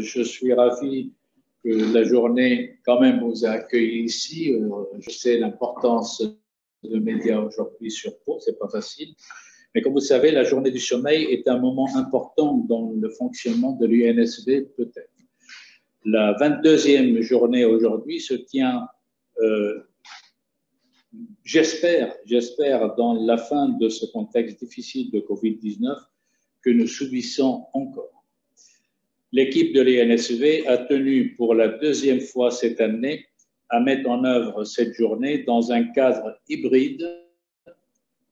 je suis ravi que la journée, quand même, vous a accueilli ici. Je sais l'importance de médias aujourd'hui sur Pau, c'est pas facile. Mais comme vous savez, la journée du sommeil est un moment important dans le fonctionnement de l'UNSV, peut-être. La 22e journée aujourd'hui se tient, j'espère, dans la fin de ce contexte difficile de Covid-19 que nous subissons encore. L'équipe de l'INSV a tenu pour la deuxième fois cette année à mettre en œuvre cette journée dans un cadre hybride,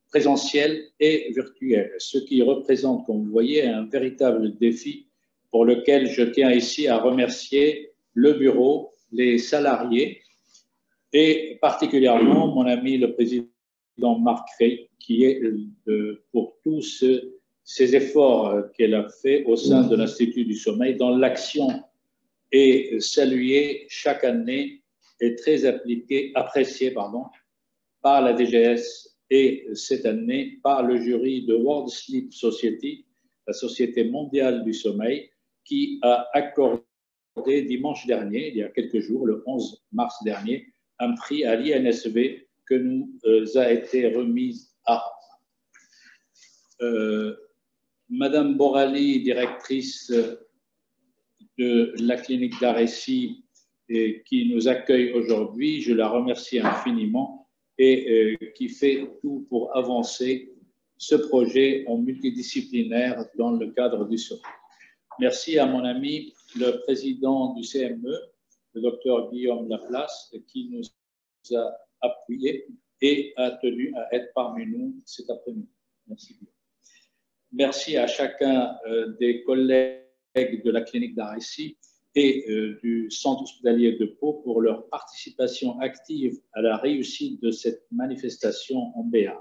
présentiel et virtuel, ce qui représente, comme vous voyez, un véritable défi pour lequel je tiens ici à remercier le bureau, les salariés et particulièrement mon ami le président Marc Rey, qui est pour tous ces efforts qu'elle a fait au sein de l'Institut du Sommeil dans l'action est saluée chaque année et très appréciée par la DGS et cette année par le jury de World Sleep Society, la Société mondiale du sommeil, qui a accordé dimanche dernier, il y a quelques jours, le 11 mars dernier, un prix à l'INSV que nous a été remis à Madame Borali, directrice de la clinique d'Arecy, qui nous accueille aujourd'hui, je la remercie infiniment et qui fait tout pour avancer ce projet en multidisciplinaire dans le cadre du sommeil. Merci à mon ami, le président du CME, le docteur Guillaume Laplace, qui nous a appuyés et a tenu à être parmi nous cet après-midi. Merci bien. Merci à chacun des collègues de la clinique d'Arecy et du centre hospitalier de Pau pour leur participation active à la réussite de cette manifestation en BA.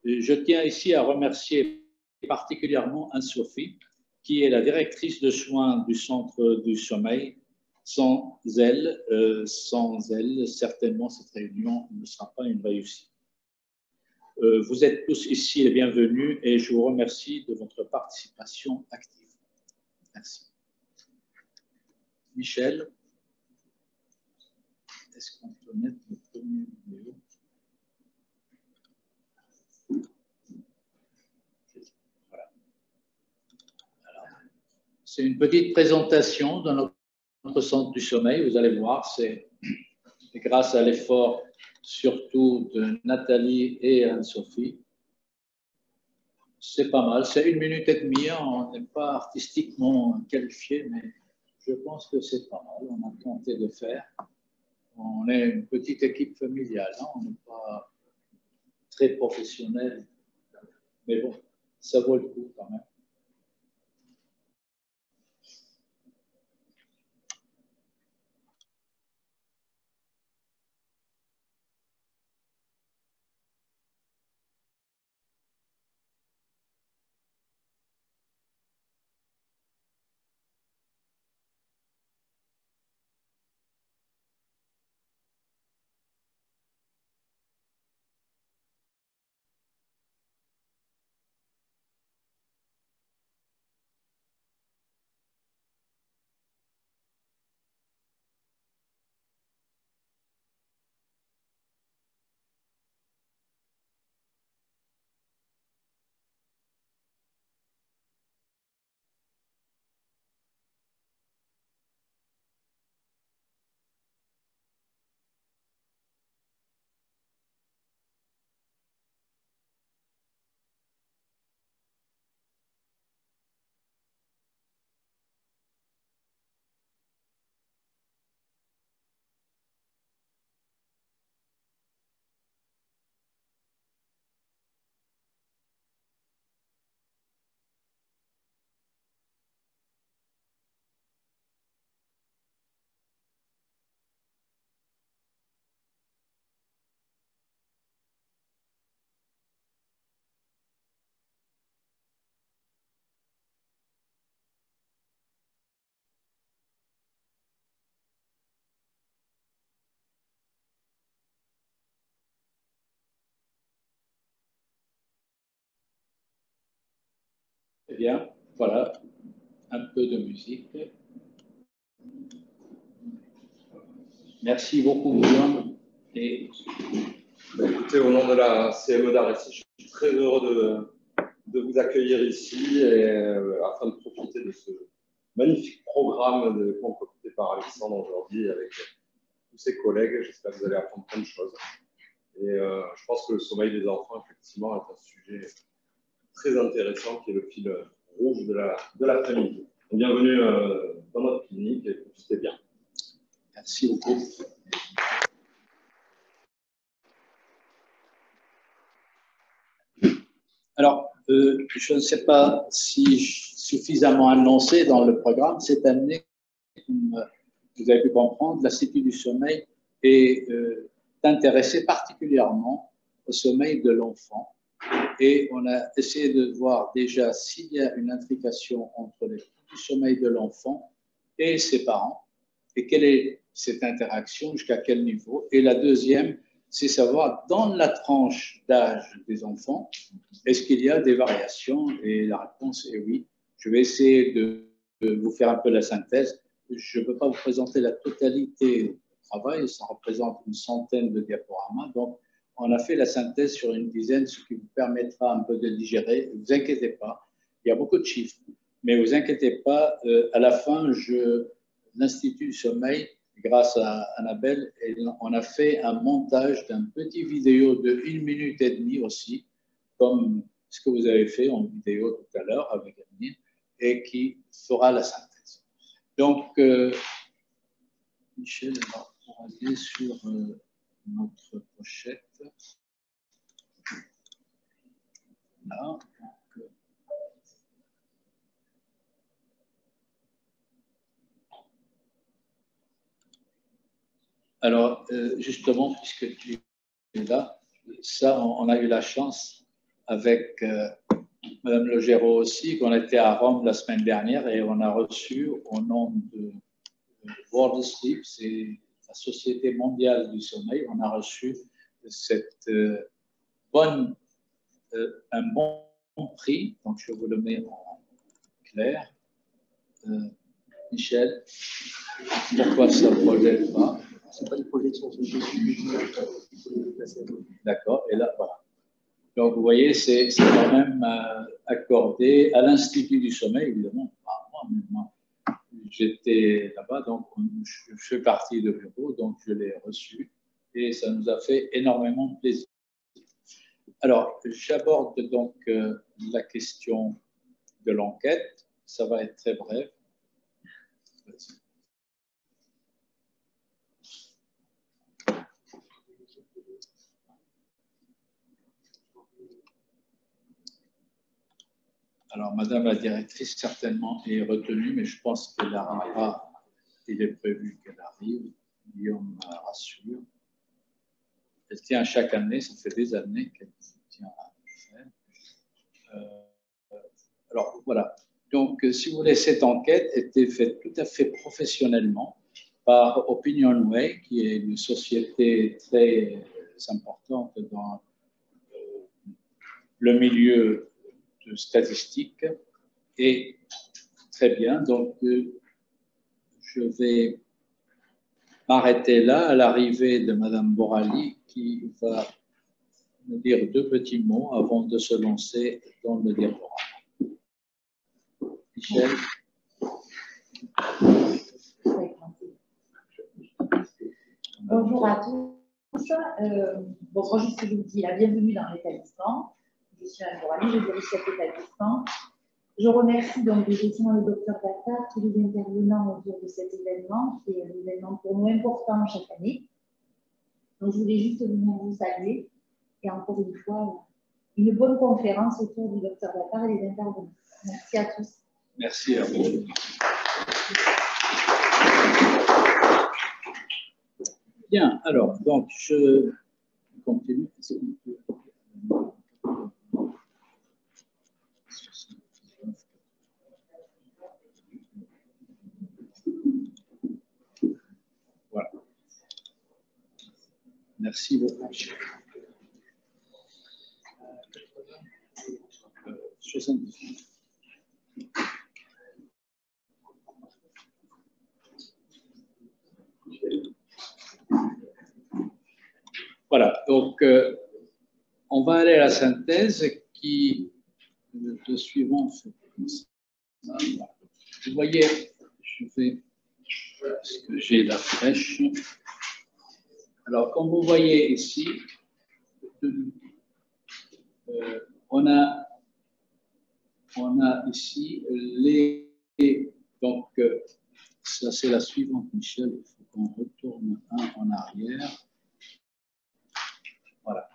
Je tiens ici à remercier particulièrement Anne-Sophie, qui est la directrice de soins du centre du sommeil. Sans elle, certainement, cette réunion ne sera pas une réussite. Vous êtes tous ici les bienvenus et je vous remercie de votre participation active. Merci. Michel, est-ce qu'on peut mettre le premier vidéo? Voilà. C'est une petite présentation de notre centre du sommeil. Vous allez voir, c'est grâce à l'effort surtout de Nathalie et Anne-Sophie. C'est pas mal, c'est 1 minute et demie, on n'est pas artistiquement qualifié, mais je pense que c'est pas mal, on a tenté de faire. On est une petite équipe familiale, hein? On n'est pas très professionnel, mais bon, ça vaut le coup quand même. Eh bien, voilà. un peu de musique. Merci beaucoup, Guillaume. Et... Écoutez, au nom de la CME d'Arrécy, je suis très heureux de vous accueillir ici et, afin de profiter de ce magnifique programme concocté par Alexandre aujourd'hui avec tous ses collègues. J'espère que vous allez apprendre plein de choses. Et je pense que le sommeil des enfants, effectivement, est un sujet très intéressant qui est le fil rouge de la famille. Bienvenue dans notre clinique et profitez bien. Merci beaucoup. Alors, je ne sais pas si suffisamment annoncé dans le programme, cette année, comme vous avez pu comprendre, l'Institut du sommeil est intéressé particulièrement au sommeil de l'enfant. Et on a essayé de voir déjà s'il y a une intrication entre le sommeil de l'enfant et ses parents, et quelle est cette interaction, jusqu'à quel niveau. Et la deuxième, c'est savoir, dans la tranche d'âge des enfants, est-ce qu'il y a des variations? Et la réponse est oui. Je vais essayer de vous faire un peu la synthèse. Je ne peux pas vous présenter la totalité du travail, ça représente une centaine de diaporamas, donc on a fait la synthèse sur une dizaine, ce qui vous permettra un peu de digérer. Ne vous inquiétez pas, il y a beaucoup de chiffres, mais ne vous inquiétez pas, à la fin, l'Institut du sommeil, grâce à Annabelle, on a fait un montage d'un petit vidéo de 1 minute et demie aussi, comme ce que vous avez fait en vidéo tout à l'heure avec Amine, et qui fera la synthèse. Donc, Michel va aller sur notre pochette. Là. Alors, justement, puisque tu es là, ça, on a eu la chance avec Madame Le Géraud aussi, qu'on était à Rome la semaine dernière et on a reçu au nom de World Sleep, c'est la Société mondiale du sommeil, on a reçu cette un bon prix, donc je vous le mets en clair. Michel, pourquoi ça ne projette pas? Ce n'est pas une projection, c'est une D'accord, et là, voilà. Donc, vous voyez, c'est quand même accordé à l'Institut du sommeil, évidemment, pas à moi. J'étais là-bas, donc je fais partie de bureau, donc je l'ai reçu et ça nous a fait énormément de plaisir. Alors, j'aborde donc la question de l'enquête. Ça va être très bref. Alors, Madame la directrice, certainement, est retenue, mais je pense qu'elle arrivera. Il est prévu qu'elle arrive. Guillaume me rassure. Elle tient chaque année, ça fait des années qu'elle tient à le faire. Alors, voilà. Donc, si vous voulez, cette enquête était faite tout à fait professionnellement par Opinionway, qui est une société très importante dans le milieu de statistique. Et très bien, donc je vais m'arrêter là à l'arrivée de Madame Borali qui va nous dire 2 petits mots avant de se lancer dans le diaporama. Michel. Bonjour à tous. Bon, juste je vous dis la bienvenue dans l'établissement. Je suis Anne Borali, je dirige cet établissement. Je remercie donc effectivement le docteur Gattard, tous les intervenants autour de cet événement, qui est un événement pour nous important chaque année. Donc, je voulais juste venir vous saluer et encore une fois, une bonne conférence autour du docteur Gattard et des intervenants. Merci à tous. Merci à vous. Bien, alors, donc, je continue. Voilà. Merci beaucoup, Michel. 78. Voilà, donc on va aller à la synthèse qui, le suivant, fait comme ça. Vous voyez, je vais, parce que j'ai la flèche. Alors, comme vous voyez ici, on a ici les. Donc, ça c'est la suivante, Michel. Il faut qu'on retourne un en arrière. Voilà.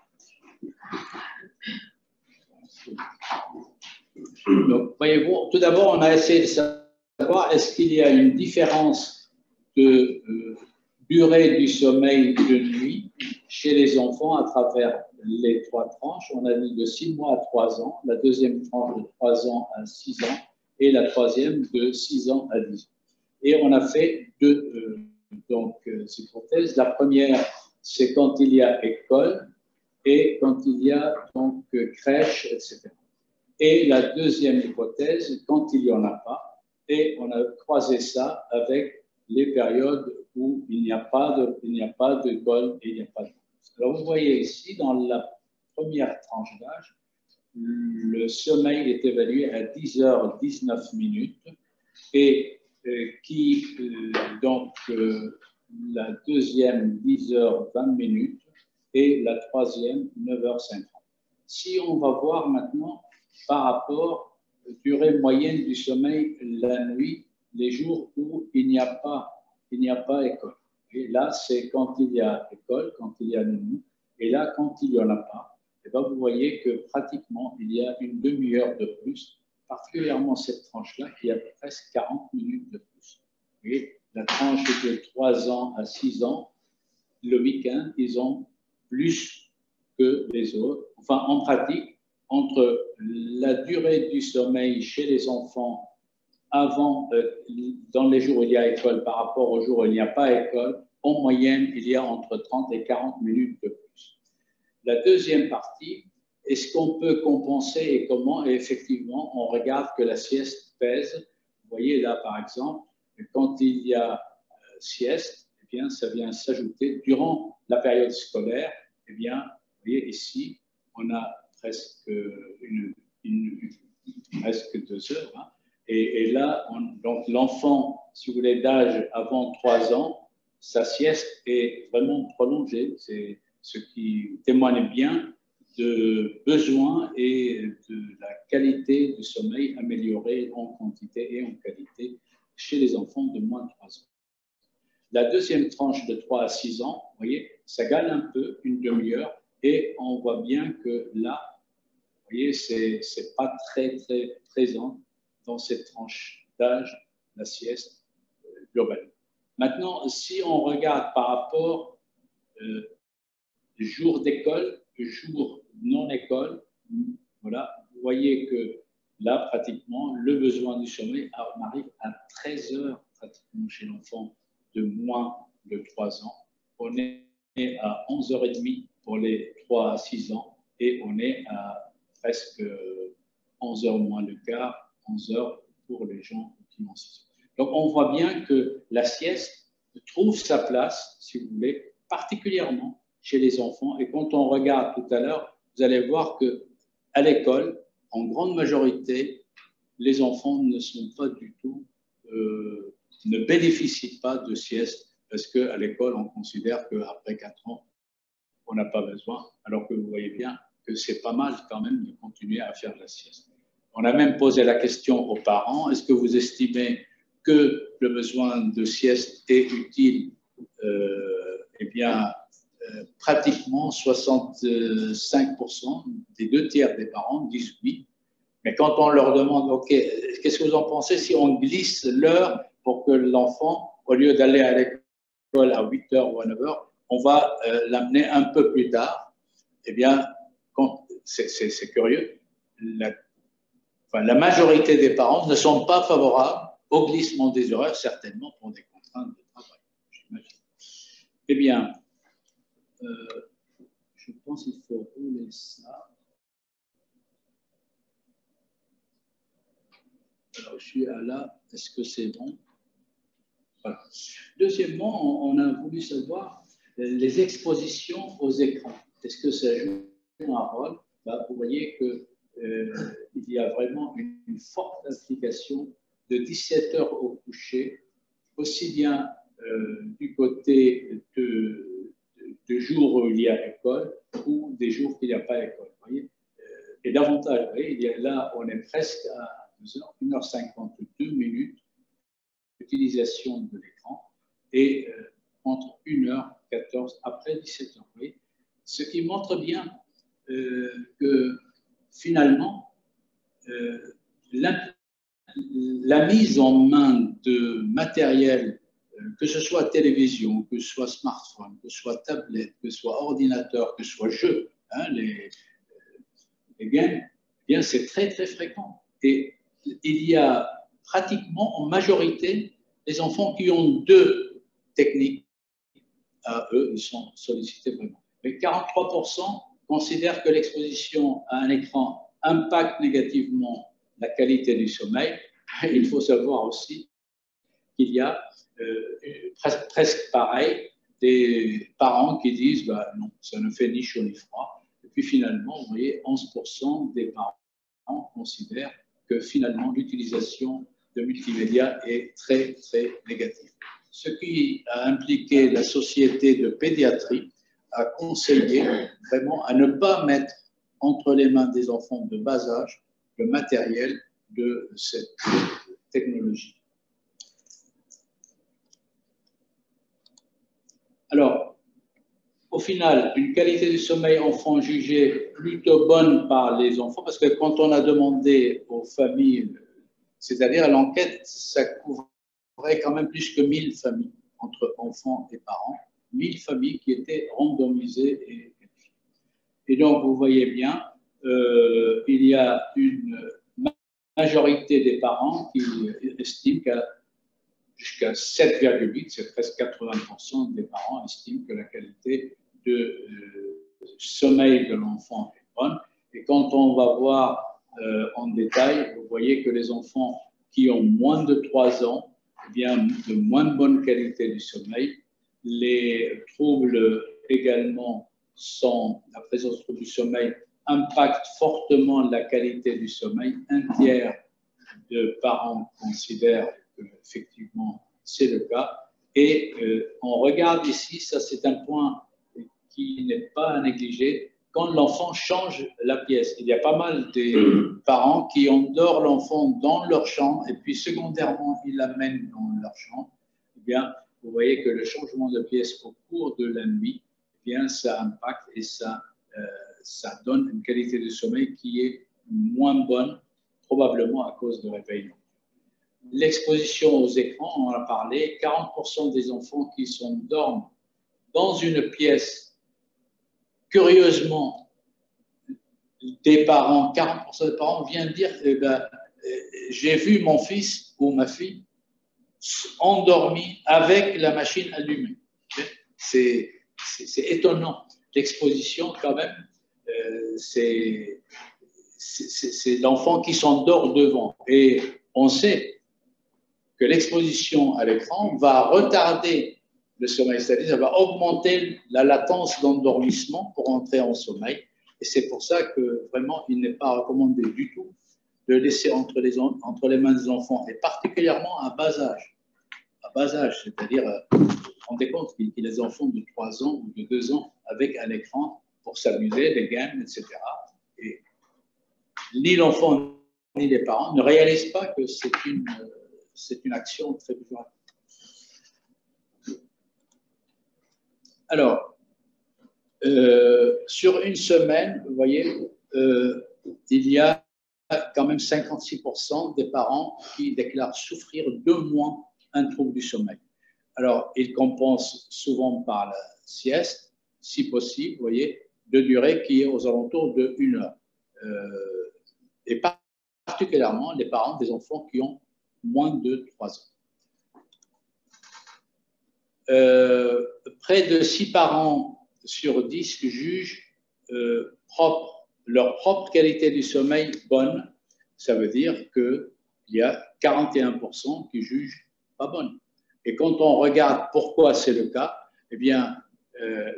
Donc, voyez-vous, tout d'abord, on a essayé de savoir est-ce qu'il y a une différence de durée du sommeil de nuit chez les enfants à travers les trois tranches. On a dit de 6 mois à 3 ans, la deuxième tranche de 3 ans à 6 ans et la troisième de 6 ans à 10 ans. Et on a fait deux hypothèses. La première, c'est quand il y a école et quand il y a donc crèche, etc. Et la deuxième hypothèse, quand il n'y en a pas, et on a croisé ça avec les périodes où il n'y a pas d'école et il n'y a pas de classe. Alors vous voyez ici, dans la première tranche d'âge, le sommeil est évalué à 10h19 et la deuxième 10h20 et la troisième 9h50. Si on va voir maintenant par rapport à la durée moyenne du sommeil la nuit, les jours où il n'y a pas école. Et là, c'est quand il y a école, quand il y a nounou. Et là, quand il n'y en a pas, et bien, vous voyez que pratiquement, il y a une demi-heure de plus, particulièrement cette tranche-là, qui a presque 40 minutes de plus. Et la tranche de 3 ans à 6 ans, le week-end, ils ont plus que les autres. Enfin, en pratique, entre la durée du sommeil chez les enfants avant, dans les jours où il y a école par rapport aux jours où il n'y a pas école, en moyenne, il y a entre 30 et 40 minutes de plus. La deuxième partie, est-ce qu'on peut compenser et comment? Et effectivement, on regarde que la sieste pèse. Vous voyez là, par exemple, quand il y a sieste, eh bien, ça vient s'ajouter durant la période scolaire. Eh bien, vous voyez ici, on a presque presque 2 heures. Hein. Et là, donc l'enfant, si vous voulez, d'âge avant 3 ans, sa sieste est vraiment prolongée. C'est ce qui témoigne bien de besoin et de la qualité du sommeil améliorée en quantité et en qualité chez les enfants de moins de 3 ans. La deuxième tranche de 3 à 6 ans, vous voyez, ça gagne un peu, une demi-heure, et on voit bien que là, vous voyez, c'est pas très, très présent dans cette tranche d'âge, la sieste globale. Maintenant, si on regarde par rapport jour d'école, jour non-école, voilà, vous voyez que là, pratiquement, le besoin du sommeil arrive à 13 heures pratiquement chez l'enfant de moins de 3 ans. On est à 11h30 pour les 3 à 6 ans et on est à presque 11h moins le quart, 11h pour les gens qui ont 6 ans. Donc, on voit bien que la sieste trouve sa place, si vous voulez, particulièrement chez les enfants. Et quand on regarde tout à l'heure, vous allez voir qu'à l'école, en grande majorité, les enfants ne sont pas du tout, ne bénéficient pas de sieste parce qu'à l'école, on considère qu'après 4 ans, on n'a pas besoin, alors que vous voyez bien que c'est pas mal quand même de continuer à faire de la sieste. On a même posé la question aux parents, est-ce que vous estimez que le besoin de sieste est utile? Eh bien, pratiquement 65% des 2/3 des parents disent oui. Mais quand on leur demande, OK, qu'est-ce que vous en pensez si on glisse l'heure pour que l'enfant, au lieu d'aller à l'école à 8h ou à 9h, on va l'amener un peu plus tard? Eh bien, c'est curieux. La majorité des parents ne sont pas favorables au glissement des horaires, certainement pour des contraintes de travail, j'imagine. Eh bien, je pense qu'il faut rouler ça. Alors, je suis à là. Est-ce que c'est bon? Voilà. Deuxièmement, on a voulu savoir les expositions aux écrans. Est-ce que ça joue un rôle? Vous voyez qu'il y a vraiment une forte implication de 17 heures au coucher, aussi bien du côté de jours où il y a école ou des jours qu'il n'y a pas école. Vous voyez, et davantage, vous voyez, là, on est presque à 1h52 minutes d'utilisation de l'écran et entre 1h14 après 17 h. Vous voyez, ce qui montre bien que finalement, la mise en main de matériel, que ce soit télévision, que ce soit smartphone, que ce soit tablette, que ce soit ordinateur, que ce soit jeu, hein, les games, eh bien c'est très très fréquent. Et il y a pratiquement en majorité les enfants qui ont deux techniques. À eux, ils sont sollicités vraiment. Mais 43% considèrent que l'exposition à un écran impacte négativement la qualité du sommeil. Il faut savoir aussi qu'il y a presque pareil des parents qui disent bah, non, ça ne fait ni chaud ni froid. Et puis finalement, vous voyez, 11% des parents considèrent que finalement l'utilisation de multimédia est très, très négative. Ce qui a impliqué la société de pédiatrie à conseiller vraiment à ne pas mettre entre les mains des enfants de bas âge le matériel de cette technologie. Alors, au final, une qualité du sommeil enfant jugée plutôt bonne par les enfants, parce que quand on a demandé aux familles, c'est-à-dire à l'enquête, ça couvrait quand même plus que 1000 familles, entre enfants et parents, 1000 familles qui étaient randomisées. Et donc, vous voyez bien, il y a une majorité des parents qui estiment qu'à jusqu'à 7,8, c'est presque 80% des parents estiment que la qualité de sommeil de l'enfant est bonne. Et quand on va voir en détail, vous voyez que les enfants qui ont moins de 3 ans, eh bien, de moins bonne qualité du sommeil. Les troubles également sont, la présence de troubles du sommeil impacte fortement la qualité du sommeil. Un tiers de parents considèrent qu'effectivement c'est le cas. Et on regarde ici, ça c'est un point qui n'est pas à négliger, quand l'enfant change la pièce. Il y a pas mal de parents qui endorment l'enfant dans leur chambre et puis secondairement ils l'amènent dans leur chambre. Eh bien, vous voyez que le changement de pièce au cours de la nuit, eh bien, ça impacte et ça donne une qualité de sommeil qui est moins bonne, probablement à cause de réveil. L'exposition aux écrans, on en a parlé, 40% des enfants qui s'endorment dans une pièce, curieusement, des parents, 40% des parents viennent dire eh ben, j'ai vu mon fils ou ma fille endormi avec la machine allumée. C'est étonnant. L'exposition, quand même, c'est l'enfant qui s'endort devant. Et on sait que l'exposition à l'écran va retarder le sommeil, c'est-à-dire ça va augmenter la latence d'endormissement pour entrer en sommeil. Et c'est pour ça que vraiment, il n'est pas recommandé du tout de laisser entre les mains des enfants, et particulièrement à bas âge. À bas âge, c'est-à-dire, vous vous rendez compte qu'il y a des enfants de 3 ans ou de 2 ans avec un écran pour s'amuser, des games, etc. Et ni l'enfant ni les parents ne réalisent pas que c'est une action très violente. Alors, sur une semaine, vous voyez, il y a quand même 56% des parents qui déclarent souffrir de moins un trouble du sommeil. Alors, ils compensent souvent par la sieste, si possible, vous voyez, de durée qui est aux alentours de 1 heure. Et particulièrement les parents des enfants qui ont moins de 3 ans. Près de 6 parents sur 10 jugent leur propre qualité du sommeil bonne. Ça veut dire qu'il y a 41% qui jugent pas bonne. Et quand on regarde pourquoi c'est le cas, eh bien,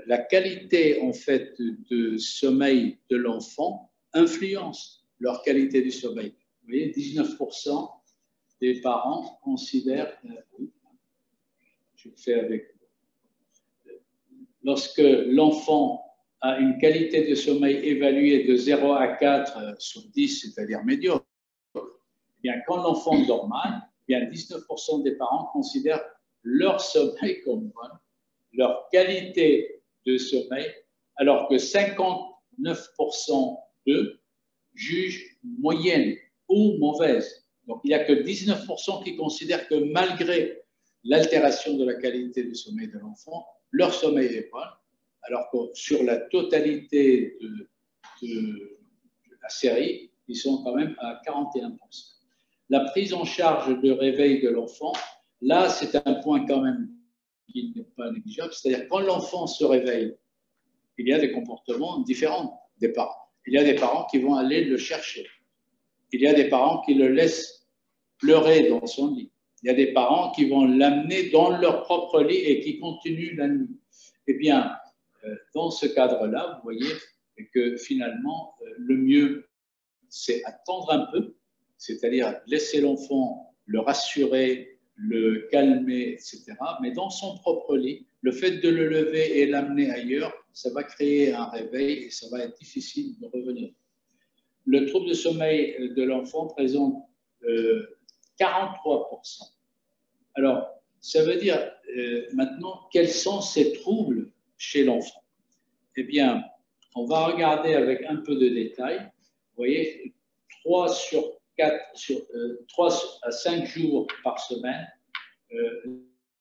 la qualité en fait de sommeil de l'enfant influence leur qualité du sommeil. Vous voyez, 19% des parents considèrent, je fais avec, lorsque l'enfant a une qualité de sommeil évaluée de 0 à 4 sur 10, c'est-à-dire médiocre, eh bien, quand l'enfant dort mal, eh bien 19% des parents considèrent leur sommeil comme bon, leur qualité de sommeil, alors que 59% d'eux jugent moyenne ou mauvaise. Donc, il n'y a que 19% qui considèrent que malgré l'altération de la qualité du sommeil de l'enfant, leur sommeil est bon, alors que sur la totalité de la série, ils sont quand même à 41%. La prise en charge de réveil de l'enfant, là, c'est un point quand même qui n'est pas négligeable, c'est-à-dire quand l'enfant se réveille, il y a des comportements différents des parents. Il y a des parents qui vont aller le chercher. Il y a des parents qui le laissent pleurer dans son lit. Il y a des parents qui vont l'amener dans leur propre lit et qui continuent la nuit. Eh bien, dans ce cadre-là, vous voyez que finalement, le mieux, c'est attendre un peu, c'est-à-dire laisser l'enfant le rassurer, le calmer, etc. Mais dans son propre lit, le fait de le lever et l'amener ailleurs, ça va créer un réveil et ça va être difficile de revenir. Le trouble de sommeil de l'enfant présente 43%. Alors, ça veut dire maintenant, quels sont ces troubles chez l'enfant? Eh bien, on va regarder avec un peu de détail. Vous voyez, 3 à 5 jours par semaine,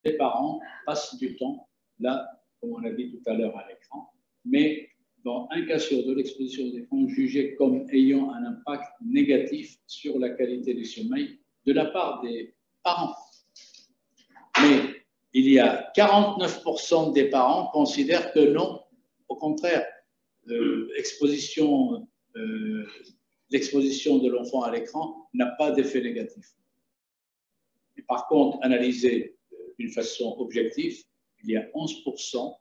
les parents passent du temps, là, comme on l'a dit tout à l'heure à l'écran, mais dans un cas sur deux, l'exposition aux écrans jugée comme ayant un impact négatif sur la qualité du sommeil de la part des parents. Mais il y a 49% des parents qui considèrent que non, au contraire, l'exposition de l'enfant à l'écran n'a pas d'effet négatif. Et par contre, analysé d'une façon objective, il y a 11%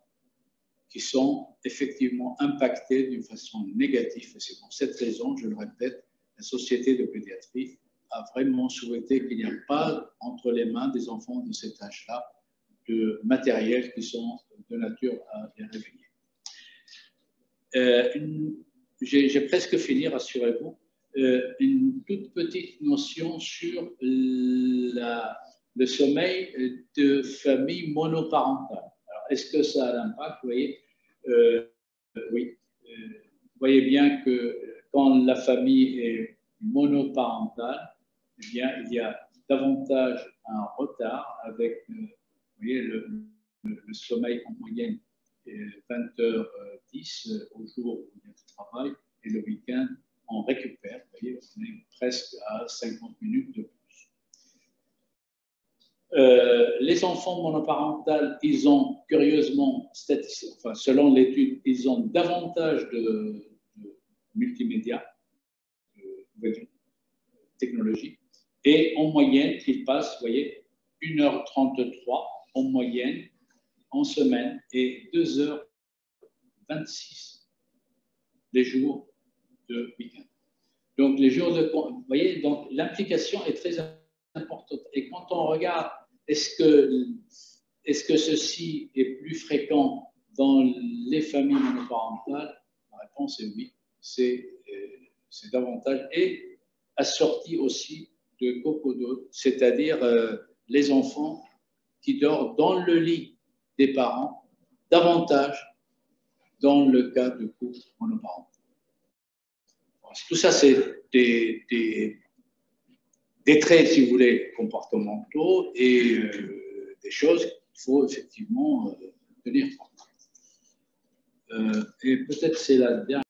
qui sont effectivement impactés d'une façon négative. Et c'est pour cette raison, je le répète, la Société de pédiatrie a vraiment souhaité qu'il n'y ait pas entre les mains des enfants de cet âge-là de matériel qui sont de nature à les réveiller. J'ai presque fini, rassurez-vous. Une toute petite notion sur le sommeil de famille monoparentale. Alors, est-ce que ça a l'impact? Vous voyez, oui. Vous voyez bien que quand la famille est monoparentale, eh bien, il y a davantage un retard avec vous voyez, le sommeil en moyenne 20h10 au jour où il y a du travail et le week-end on récupère, vous voyez, on est presque à 50 minutes de plus. Les enfants monoparentales, ils ont curieusement, enfin, selon l'étude, ils ont davantage de multimédia, de technologie, et en moyenne, ils passent, vous voyez, 1h33 en moyenne en semaine et 2h26 les jours de week-end. Donc, les jours de... Vous voyez, donc l'implication est très importante. Et quand on regarde, est-ce que ceci est plus fréquent dans les familles monoparentales? La réponse est oui, c'est davantage. Et assorti aussi de cocodote, c'est-à-dire les enfants qui dorment dans le lit des parents, davantage dans le cas de couples monoparentaux. Tout ça, c'est des traits, si vous voulez, comportementaux et des choses qu'il faut effectivement tenir compte. Et peut-être c'est la dernière.